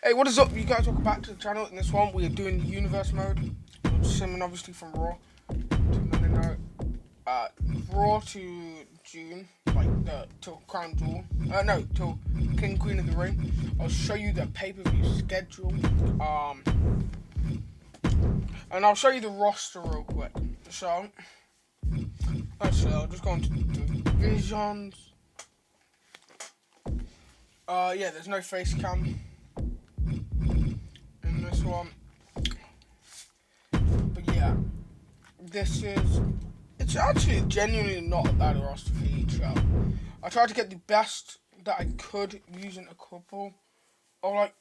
Hey, what is up, you guys? Welcome back to the channel. In this one, we are doing the universe mode. Simming obviously from Raw to Monday Night. Raw to June, like till Crown Jewel. No, till King Queen of the Ring. I'll show you the pay-per-view schedule. Um, and I'll show you the roster real quick. So, actually, I'll just go into divisions. Yeah, there's no face cam in this one. But yeah, this is. It's actually genuinely not a bad roster for each show. I tried to get the best that I could using a couple of like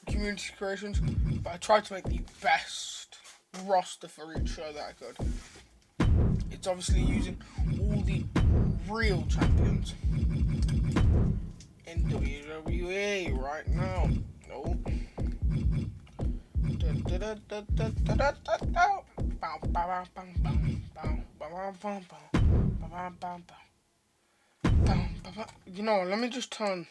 community creations, but I tried to make the best roster for each show that I could. It's obviously using all the real champions in WWE right now. No. You know, let me just turn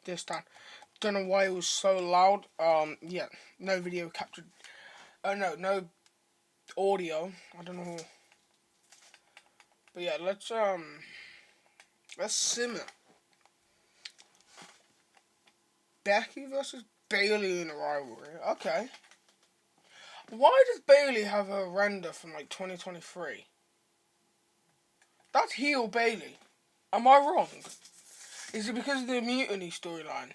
this down. Don't know why it was so loud. Yeah, no video captured. Oh no audio. I don't know. But yeah, let's simmer. Becky versus Bailey in a rivalry. Okay. Why does Bailey have a render from like 2023? That's heel Bailey. Am I wrong? Is it because of the mutiny storyline?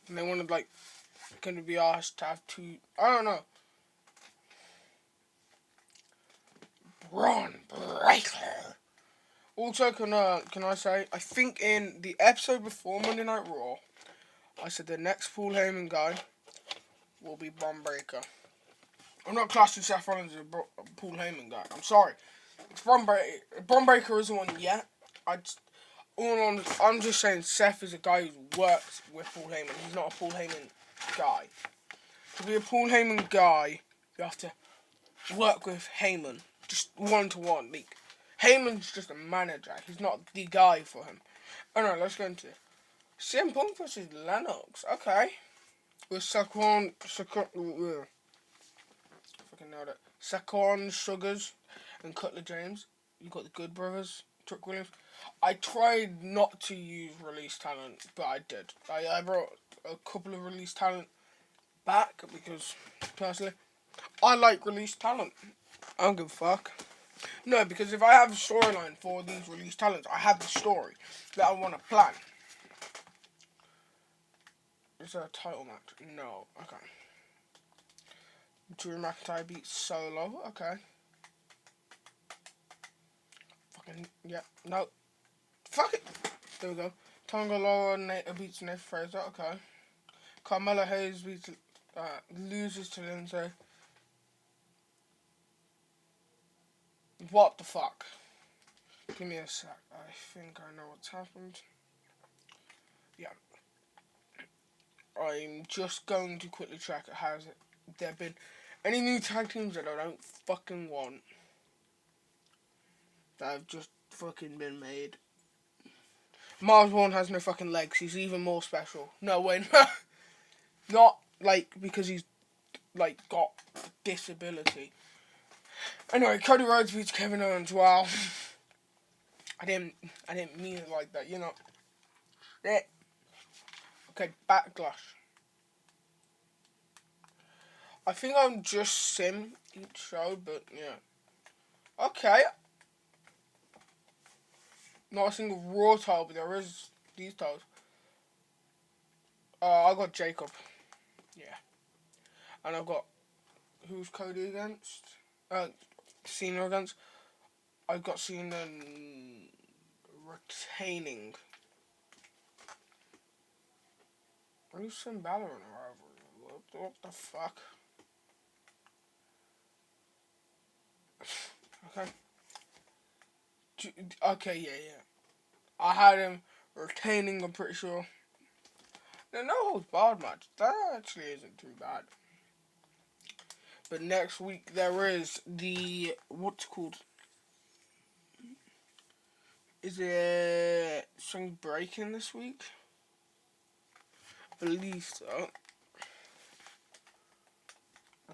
And they wanted like going to be asked to have two. I don't know. Braun Breaker. Also, can I say, I think in the episode before Monday Night Raw, I said the next Paul Heyman guy will be Braun Breaker. I'm not classing Seth Rollins as a Paul Heyman guy. I'm sorry. It's Braun Breaker. Braun Breaker isn't one yet. I'm just saying Seth is a guy who works with Paul Heyman. He's not a Paul Heyman guy. To be a Paul Heyman guy, you have to work with Heyman. Just one-to-one. Like, Heyman's just a manager. He's not the guy for him. Oh no, let's go into CM Punk versus Lennox. Okay. With fucking nailed it. Saquon Sugars and Cutler James. You got the Good Brothers, Trick Williams. I tried not to use release talent, but I did. I brought a couple of release talent back because, personally, I like release talent. I don't give a fuck. No, because if I have a storyline for these release talents, I have the story that I want to plan. Is there a title match? No. Okay. Drew McIntyre beats Solo. Okay. Fucking, yeah. No. Fuck it. There we go. Tonga Loa beats Nate Fraser. Okay. Carmella Hayes loses to Lindsay. What the fuck? Give me a sec. I think I know what's happened. Yeah. I'm just going to quickly check. Has there been any new tag teams that I don't fucking want that have just fucking been made? Mars One has no fucking legs. He's even more special. No way. Not like because he's like got disability. Anyway, Cody Rhodes beats Kevin Owens. Wow. I didn't mean it like that. You know. Yeah. Okay, Backlash. I think I'm just sim each show, but yeah. Okay. Not a single Raw title, but there is these titles. I got Jacob. Yeah. And I've got who's Cody against? Cena against. I've got Cena retaining. Who's Finn Balor in a rivalry? What the fuck? Okay. Okay, yeah. I had him retaining, I'm pretty sure. No holds barred match. That actually isn't too bad. But next week there is the what's called. Is it Spring Breaking this week? I believe so.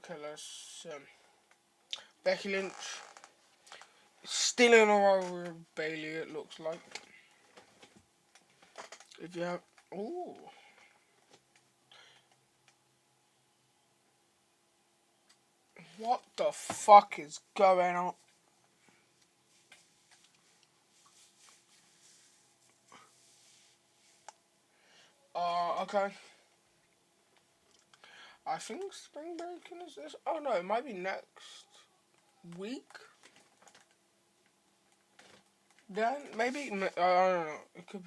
Okay, let's Becky Lynch still in a row with Bailey. It looks like. If you have, ooh, what the fuck is going on? Okay. I think Spring Breaking is this. Oh no, it might be next week. Then maybe I don't know. It could.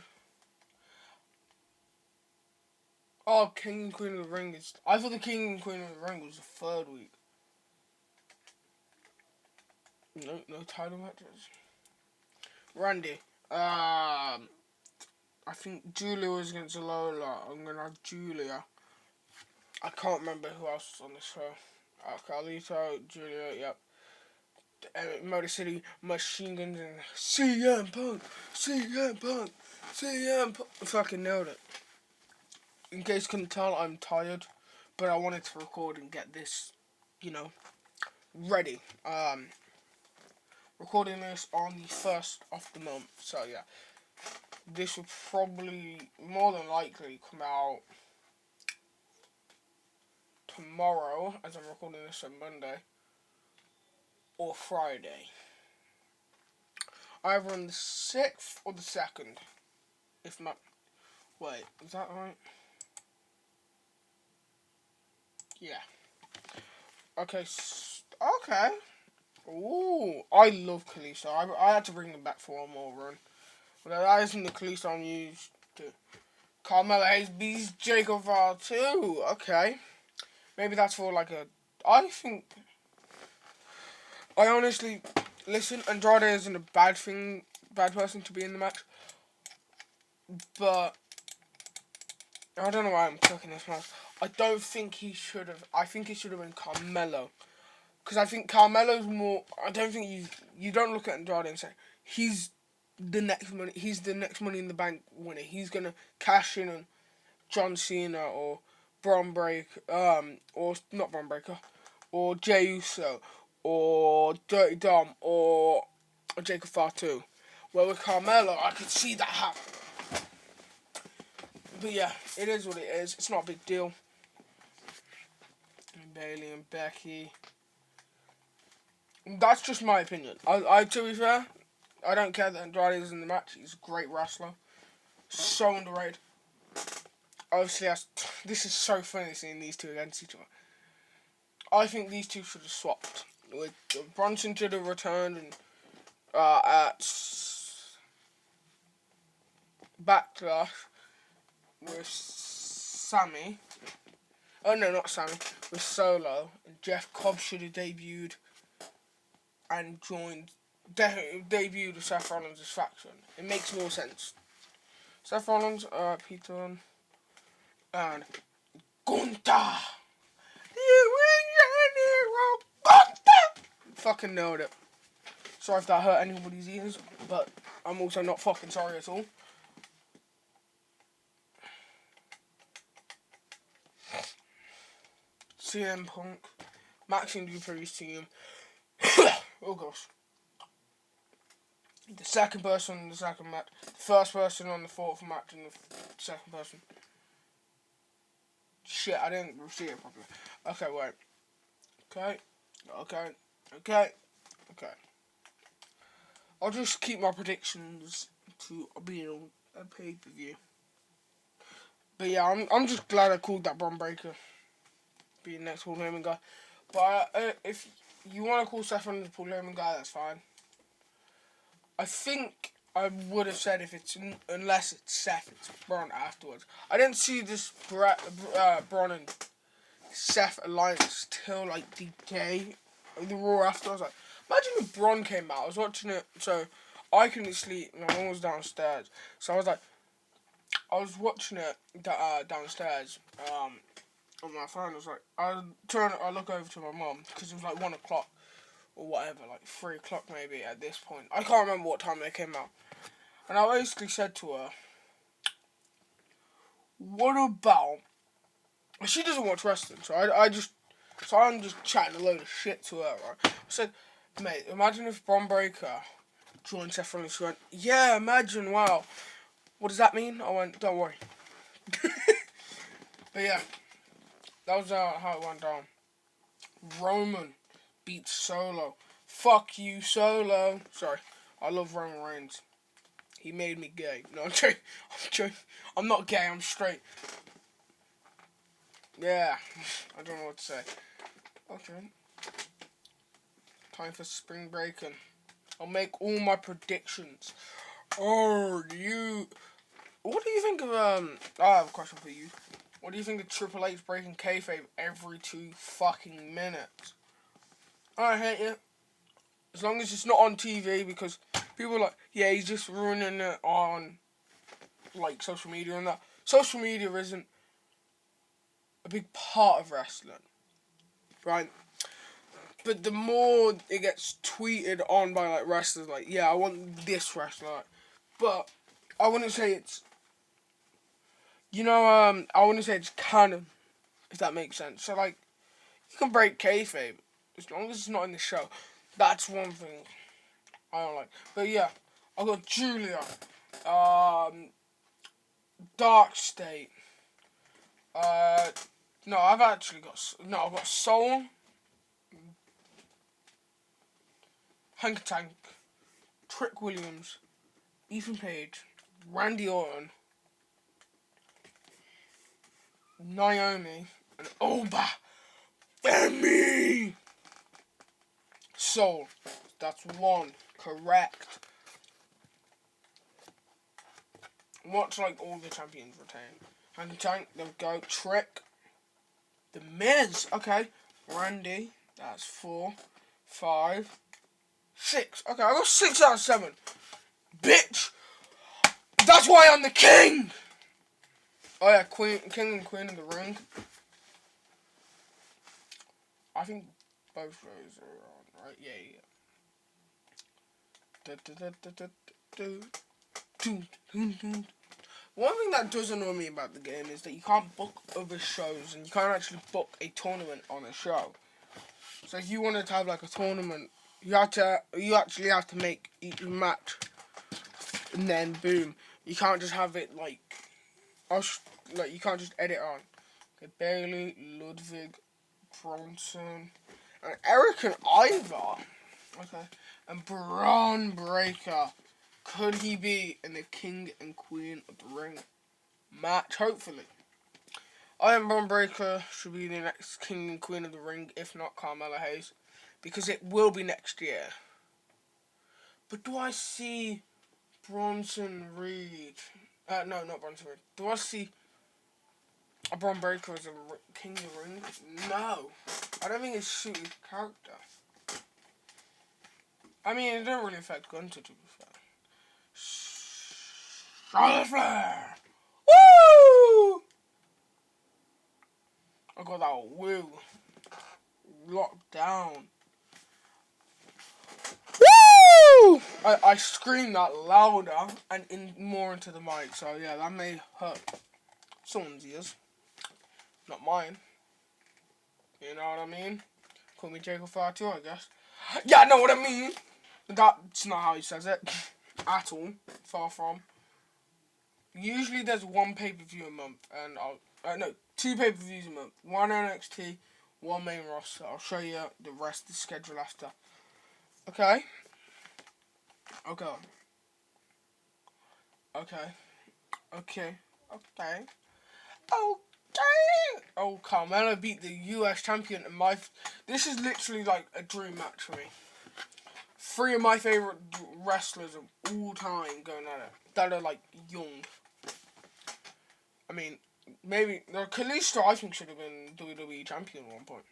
Oh, King and Queen of the Ring is. I thought the King and Queen of the Ring was the third week. No, no title matches. Randy. I think Julia was against Lola. I'm gonna have Julia. I can't remember who else was on this show. Carlito, Julia, yep. Motor City Machine Guns and CM Punk, CM Punk, CM Punk. Fucking nailed it. In case you couldn't tell, I'm tired, but I wanted to record and get this, you know, ready. Recording this on the 1st of the month, so yeah. This will probably, more than likely, come out tomorrow, as I'm recording this on Monday, or Friday. Either on the 6th or the 2nd. If not, wait, is that right? Yeah. Okay, okay. Ooh, I love Kalisto. I had to bring him back for one more run. But that isn't the Kalisto I'm used to. Carmelo Hayes beats Jacob Val too. Okay. Maybe that's for like a. I think. I honestly. Listen, Andrade isn't a bad person to be in the match. But. I don't know why I'm cooking this match. I don't think he should have. I think he should have been Carmelo. Because I think Carmelo's more. I don't think you don't look at Andrade and say he's the next money. He's the next Money in the Bank winner. He's gonna cash in on John Cena or Braun Breaker, or not Braun Breaker, or Jey Uso, or Dirty Dom, or Jacob Fatu. Well, with Carmelo, I could see that happen. But yeah, it is what it is. It's not a big deal. And Bailey and Becky. That's just my opinion. To be fair, I don't care that Andrade is in the match. He's a great wrestler. So underrated. Obviously, this is so funny seeing these two against each other. I think these two should have swapped. Bronson should have returned and at Backlash with Sammy. Oh no, not Sammy. With Solo. And Jeff Cobb should have debuted and debuted with Seth Rollins' faction. It makes more sense. Seth Rollins, Pete Dunne, and Gunther. Fucking nailed it. Sorry if that hurt anybody's ears, but I'm also not fucking sorry at all. CM Punk, Maxine Dupree's team. Oh gosh. The second person in the second match, the first person on the fourth match, and the second person. Shit, I didn't see it properly. Okay, wait. Okay. I'll just keep my predictions to being on a pay-per-view. But yeah, I'm just glad I called that Braun Breaker being next Paul Heyman guy. But if you want to call Seth Rollins the Paul Heyman guy, that's fine. I think I would have said if it's unless it's Seth, it's Braun afterwards. I didn't see this Braun and Seth alliance till like the day of the Raw after. I was like, imagine if Braun came out. I was watching it, so I couldn't sleep. My mum was downstairs, so I was watching it downstairs on my phone. I was like, I look over to my mum because it was like 1 o'clock or whatever, like 3 o'clock maybe at this point. I can't remember what time they came out, and I basically said to her, "What about?" She doesn't watch wrestling, so I just So I'm just chatting a load of shit to her, right? I said, mate, imagine if Bron Breakker joined Seth Rollins. She went, yeah, imagine, wow. What does that mean? I went, don't worry. But yeah, that was how it went down. Roman beats Solo. Fuck you, Solo. Sorry, I love Roman Reigns. He made me gay. No, I'm joking. I'm joking. I'm not gay, I'm straight. Yeah, I don't know what to say. Okay. Time for spring breaking. I'll make all my predictions. What do you think of, I have a question for you. What do you think of Triple H breaking kayfabe every 2 fucking minutes? I hate it. As long as it's not on TV, because people are like, yeah, he's just ruining it on, like, social media and that. Social media isn't a big part of wrestling, right? But the more it gets tweeted on by, like, wrestlers, like, yeah, I want this wrestler. But I wouldn't say it's, I wouldn't say it's canon, if that makes sense. So, like, you can break kayfabe, as long as it's not in the show. That's one thing I don't like. But yeah, I got Julia, Dark State. No, I've got Soul, Hank Tank, Trick Williams, Ethan Page, Randy Orton, Naomi, and Oba Femi. Soul. That's one. Correct. Watch like all the champions retain. Hank Tank, there we go. Trick. The Miz. Okay. Randy. That's 4. 5. 6. Okay, I got 6 out of 7. Bitch! That's why I'm the king! Oh yeah, King and Queen of the Ring. I think both rows are on, right? Yeah. One thing that does annoy me about the game is that you can't book other shows and you can't actually book a tournament on a show. So if you wanted to have like a tournament, you actually have to make each match, and then boom, you can't just have it like you can't just edit on. Okay, Bailey, Ludwig, Bronson, and Eric and Ivar. Okay, and Braun Breaker. Could he be in the King and Queen of the Ring match? Hopefully. I am Braun Breaker should be the next King and Queen of the Ring, if not Carmella Hayes, because it will be next year. But do I see Bronson Reed? No, not Bronson Reed. Do I see a Braun Breaker as a King of the Ring? No. I don't think it's suited his character. I mean, it don't really affect Gunter, to be fair. Charlotte Flair! Woo! I got that woo. Locked down. Woo! I screamed that louder and more into the mic, so yeah, that may hurt someone's ears. Not mine. You know what I mean? Call me Jacob 52, I guess. Yeah, I know what I mean! That's not how he says it. At all. Far from. Usually there's one pay-per-view a month, and no, 2 pay-per-views a month. 1 NXT, 1 main roster. I'll show you the rest of the schedule after. Okay? Okay. Okay. Oh, Carmella beat the US champion, and this is literally like a dream match for me. 3 of my favorite wrestlers of all time going at it that are like young. I mean, maybe Kalisto, I think, should have been WWE champion at one point.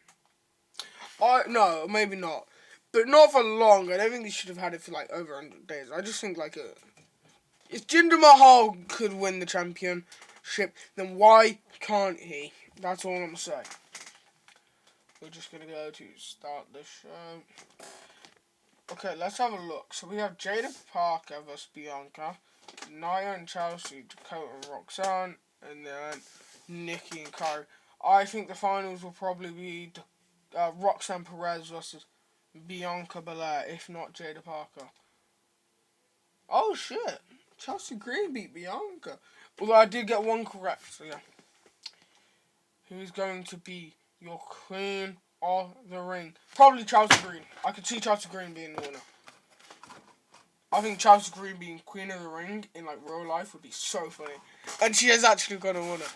No, maybe not, but not for long. I don't think they should have had it for like over 100 days. I just think like if Jinder Mahal could win the championship, then why can't he? That's all I'm saying. We're just gonna go to start the show. Okay, let's have a look. So we have Jada Parker versus Bianca, Nia and Chelsea, Dakota and Roxanne, and then Nikki and Kairi. I think the finals will probably be Roxanne Perez versus Bianca Belair, if not Jada Parker. Oh shit! Chelsea Green beat Bianca. Although I did get one correct, so yeah. Who's going to be your Queen of the Ring? Probably Chelsea Green. I could see Chelsea Green being the winner. I think Chelsea Green being Queen of the Ring in like real life would be so funny. And she is actually gonna win it.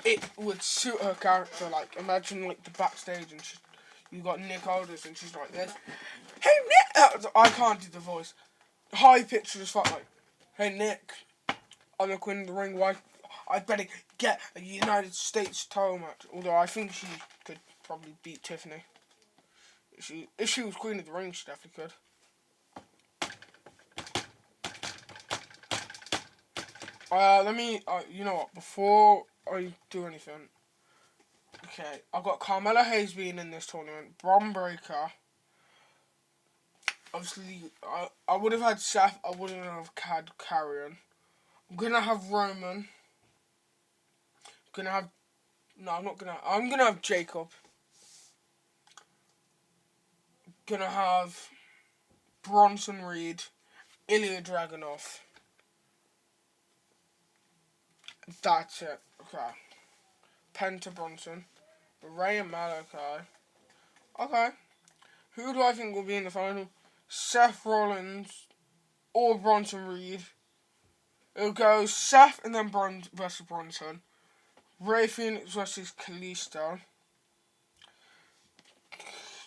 It would suit her character. Like imagine like the backstage and you got Nick Aldis and she's like this. Hey Nick, I can't do the voice. High pitched as fuck like, hey Nick, I'm the Queen of the Ring. Why? I better get a United States title match. Although I think she could probably beat Tiffany. If she was Queen of the Ring, she definitely could. Let me. You know what? Before I do anything, okay, I've got Carmella Hayes being in this tournament. Bron Breakker. Obviously, I would have had Seth. I wouldn't have had Carrion. I'm gonna have Roman. I'm gonna have. No, I'm not gonna. I'm gonna have Jacob. Gonna have Bronson Reed, Ilya Dragunov. That's it. Okay. Penta Bronson, Ray and Malachi. Okay. Who do I think will be in the final? Seth Rollins or Bronson Reed. It'll go Seth and then versus Bronson. Ray Phoenix versus Kalisto.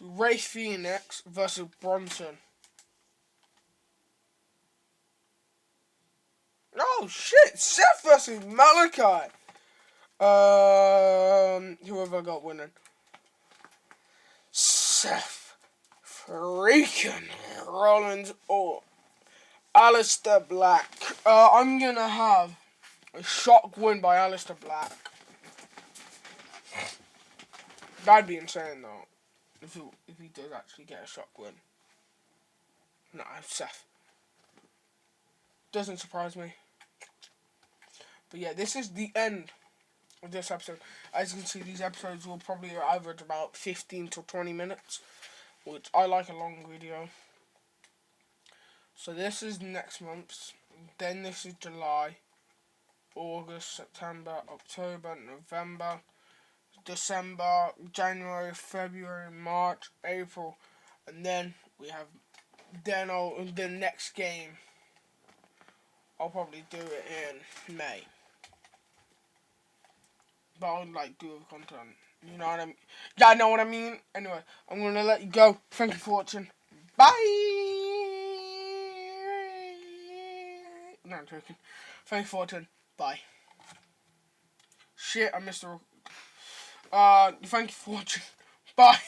Ray Phoenix versus Bronson. Oh shit! Seth versus Malachi. Whoever got winning. Seth freaking Rollins or Aleister Black. I'm gonna have a shock win by Aleister Black. That'd be insane though. If he does actually get a shock win. No, Seth. Doesn't surprise me. But yeah, this is the end of this episode. As you can see, these episodes will probably average about 15 to 20 minutes, which I like a long video. So this is next month's. Then this is July, August, September, October, November, December, January, February, March, April, and then we have the next game. I'll probably do it in May. But I would like do content. You know what I mean? Yeah, I know what I mean. Anyway, I'm gonna let you go. Thank you for watching. Bye. No, I'm joking. Thank you for watching. Bye. Shit, I missed the. Thank you for watching. Bye.